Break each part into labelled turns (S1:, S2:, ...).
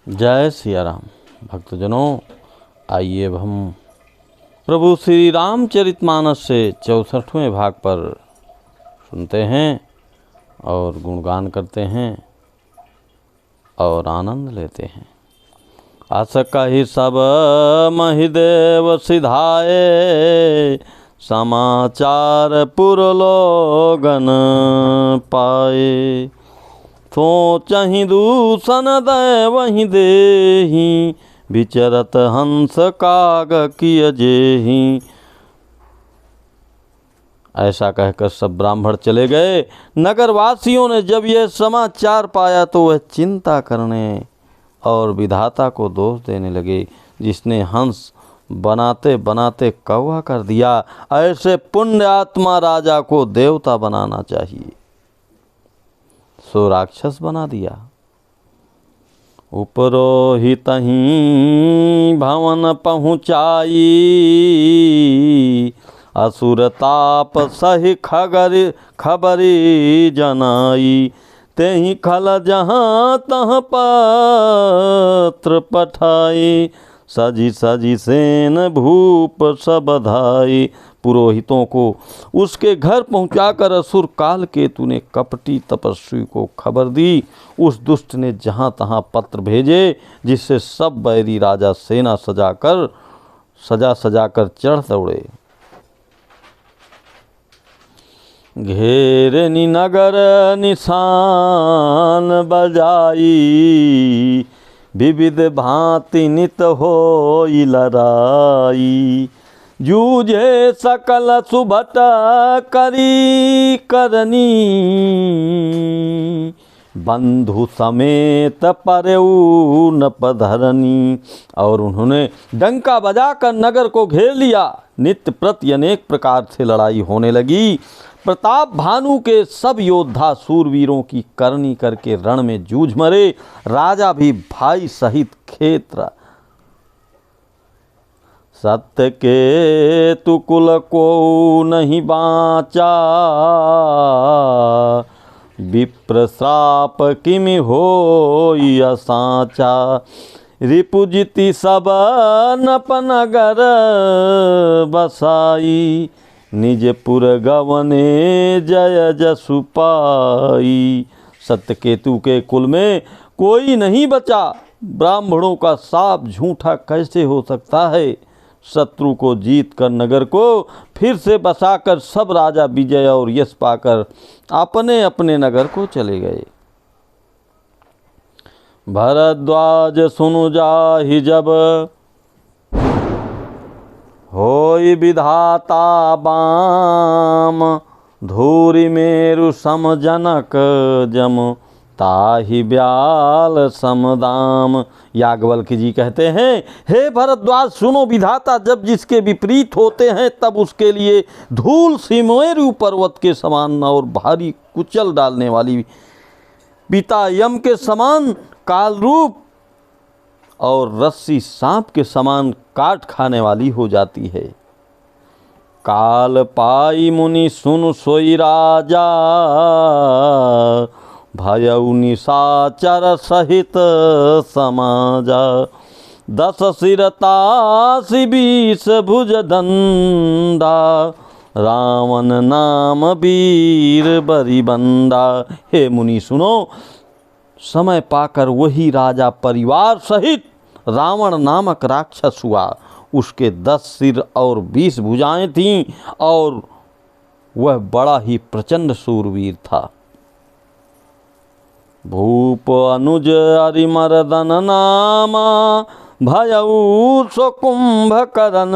S1: जय सिया राम। भक्तजनों, आइए अब हम प्रभु श्री रामचरितमानस से 64वें भाग पर सुनते हैं और गुणगान करते हैं और आनंद लेते हैं। आस कहि सब महिदेव सिधाए, समाचार पुरलोगन पाए। सोचहि दूषण दय वहीं देहि, विचरत हंस काग किय जेहि। ऐसा कहकर सब ब्राह्मण चले गए। नगरवासियों ने जब यह समाचार पाया तो वह चिंता करने और विधाता को दोष देने लगे, जिसने हंस बनाते बनाते कौवा कर दिया। ऐसे पुण्य आत्मा राजा को देवता बनाना चाहिए, सो राक्षस बना दिया। उपरोहितहि भवन पहुँचाई, असुर ताप सही खबरी जनाई। तेहि खल जहाँ तहाँ पत्र पठाई, सजी सजी सेन भूप सब बधाई। पुरोहितों को उसके घर पहुंचाकर असुर काल केतु ने कपटी तपस्वी को खबर दी। उस दुष्ट ने जहां तहां पत्र भेजे, जिससे सब बैरी राजा सेना सजा सजाकर चढ़ दौड़े। घेरनी नगर निशान बजाई, विविध भांति नित होई लड़ाई। जूझे सकल सुभट करी करनी, बंधु समेत परेऊ नपधरनी। और उन्होंने डंका बजाकर नगर को घेर लिया। नित्य प्रति अनेक प्रकार से लड़ाई होने लगी। प्रताप भानु के सब योद्धा सूरवीरों की करनी करके रण में जूझ मरे। राजा भी भाई सहित क्षेत्र सत्य के तु कुल को नहीं बाचा, विप्र श्राप किमि होई असाचा। रिपुजिति सब नपनगर बसाई, निजपुर गवने जय जसु पाई। सत्यकेतु के कुल में कोई नहीं बचा। ब्राह्मणों का साप झूठा कैसे हो सकता है। शत्रु को जीत कर नगर को फिर से बसाकर सब राजा विजय और यश पाकर अपने अपने नगर को चले गए। भरद्वाज सुनु जाहि जब, होई विधाता बाम। धूरि मेरु सम जनक जम, ताहि ब्याल समदाम। याज्ञवल्क्य जी कहते हैं, हे भरद्वाज सुनो, विधाता जब जिसके विपरीत होते हैं तब उसके लिए धूल सिमेरु पर्वत के समान और भारी कुचल डालने वाली, पिता यम के समान काल रूप और रस्सी सांप के समान काट खाने वाली हो जाती है। काल पाई मुनि सुन सोई राजा, भयउ निशाचर सहित समाजा। 10 सिर तासी 20 भुज दंडा, रावण नाम वीर बरिबंदा। हे मुनि सुनो, समय पाकर वही राजा परिवार सहित रावण नामक राक्षस हुआ। उसके 10 सिर और 20 भुजाएं थीं और वह बड़ा ही प्रचंड शूरवीर था। भूप अनुज अरिमर्दन नामा, भयऊ सो कुंभकर्ण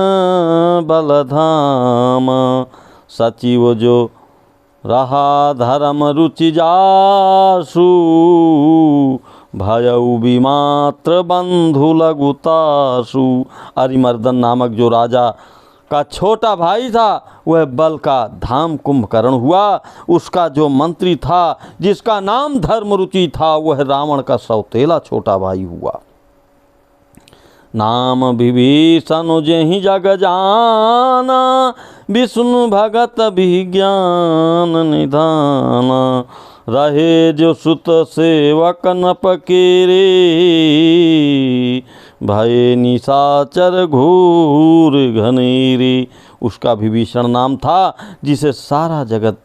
S1: बलधाम। सचिव जो रहा धर्म रुचि जासु, भयऊ विमात्र बंधु लघुतासु। अरिमर्दन नामक जो राजा का छोटा भाई था, वह बल का धाम कुंभकर्ण हुआ। उसका जो मंत्री था, जिसका नाम धर्मरुचि था, वह रावण का सौतेला छोटा भाई हुआ। नाम विभीषण जेहि जग जाना, विष्णु भगत विज्ञान निधाना। रहे जो सुत सेवक न पकेरे, भय निशाचर घूर घनेरे। उसका विभीषण नाम था जिसे सारा जगत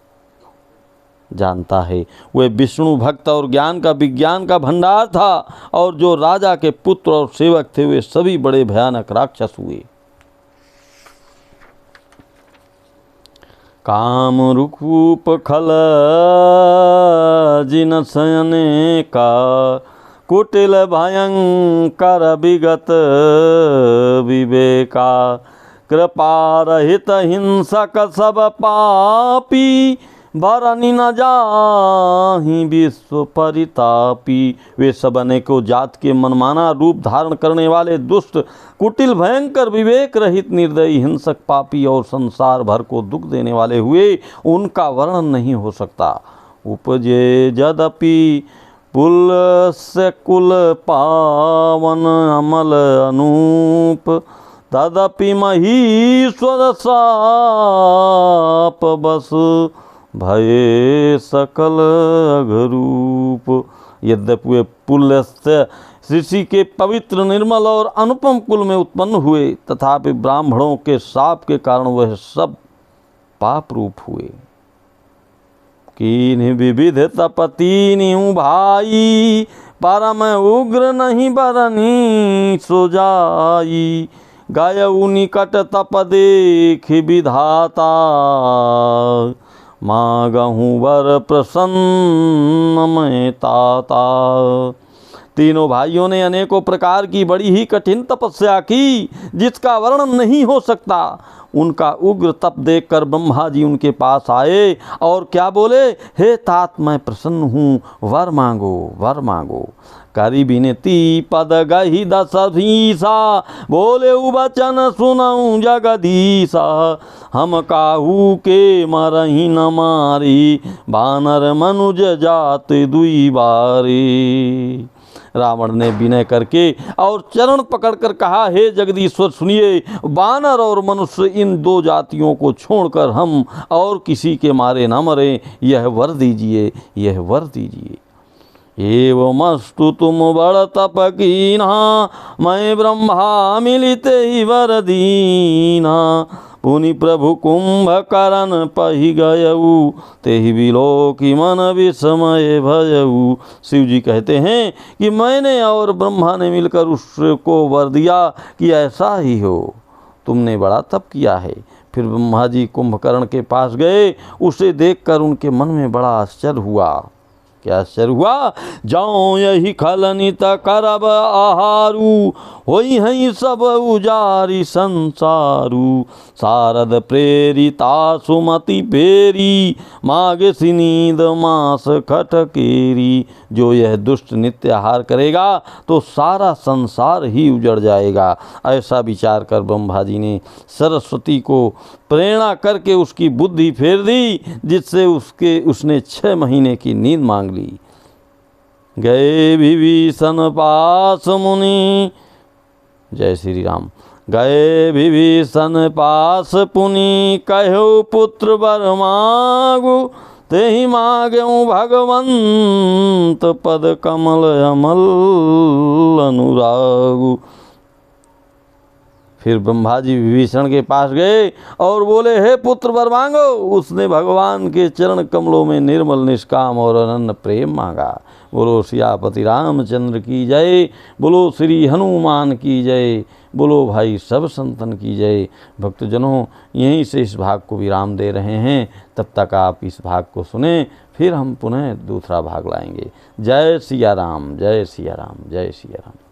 S1: जानता है। वह विष्णु भक्त और ज्ञान का विज्ञान का भंडार था, और जो राजा के पुत्र और सेवक थे वे सभी बड़े भयानक राक्षस हुए। काम रूप खल जिन सयने का, कुटिल भयंकर विगत विवेका। कृपा रहित हिंसक सब पापी, भरनी न जाहि विश्व परितापी। वे सब अनेकों जात के मनमाना रूप धारण करने वाले दुष्ट, कुटिल, भयंकर, विवेक रहित, निर्दयी, हिंसक, पापी और संसार भर को दुख देने वाले हुए। उनका वर्णन नहीं हो सकता। उपजे यद्यपि पुलस्य कुल पावन, अमल अनूप, तदपि महीश्वर साप बस, भये सकल अघरूप। यद्यपि वे पुलस्य ऋषि के पवित्र, निर्मल और अनुपम कुल में उत्पन्न हुए, तथापि ब्राह्मणों के शाप के कारण वह सब पाप रूप हुए। कीन्हि विविध तपतीनि भाई, परम उग्र नहीं बरनी सो जाई। गयऊ निकट तप देख विधाता, मांगहूँ वर प्रसन्न मैं ताता। तीनों भाइयों ने अनेकों प्रकार की बड़ी ही कठिन तपस्या की, जिसका वर्णन नहीं हो सकता। उनका उग्र तप देखकर ब्रह्मा जी उनके पास आए और क्या बोले, हे तात मैं प्रसन्न हूँ, वर मांगो, वर मांगो। करी विनती पद गही दशधीसा, बोले वचन सुनऊँ जगदीसा। हम काहू के मरही न मारी, बानर मनुज जात दुई बारी। रावण ने विनय करके और चरण पकड़कर कहा, हे जगदीश्वर सुनिए, बानर और मनुष्य इन दो जातियों को छोड़कर हम और किसी के मारे न मरें, यह वर दीजिए, यह वर दीजिए। एवमस्तु तुम बड़ तप कीन्हा, मैं ब्रह्मा मिलिते ही वर दीना। पुनि प्रभु कुंभकर्ण पहि गयऊ, तेहि विलोकी मन विस्मय भयऊ। शिव जी कहते हैं कि मैंने और ब्रह्मा ने मिलकर उसको वर दिया कि ऐसा ही हो, तुमने बड़ा तप किया है। फिर ब्रह्मा जी कुंभकर्ण के पास गए, उसे देखकर उनके मन में बड़ा आश्चर्य हुआ। क्या आश्चर्य हुआ, जाओ यही खलनित करब आहारू, होई हई सब उजारी संसारू। शारद प्रेरिता सुमति पेरी, मागे सिनीद मास खटकेरी। जो यह दुष्ट नित्य आहार करेगा तो सारा संसार ही उजड़ जाएगा। ऐसा विचार कर ब्रह्मा जी ने सरस्वती को प्रेरणा करके उसकी बुद्धि फेर दी, जिससे उसने 6 महीने की नींद मांग ली। गए विभीषण पास मुनि, जय श्री राम। गए विभीषण पास पुनि, कहो पुत्र वर मांगु। तेहि मांगेऊ भगवंत, पद कमल अमल अनुरागु। फिर ब्रह्मा जी विभीषण के पास गए और बोले, हे पुत्र वर मांगो। उसने भगवान के चरण कमलों में निर्मल, निष्काम और अनन्य प्रेम मांगा। बोलो सियापति रामचंद्र की जय, बोलो श्री हनुमान की जय, बोलो भाई सब संतन की जय। भक्तजनों, यहीं से इस भाग को विराम दे रहे हैं। तब तक आप इस भाग को सुने, फिर हम पुनः दूसरा भाग लाएंगे। जय सिया राम, जय सिया राम, जय सिया राम।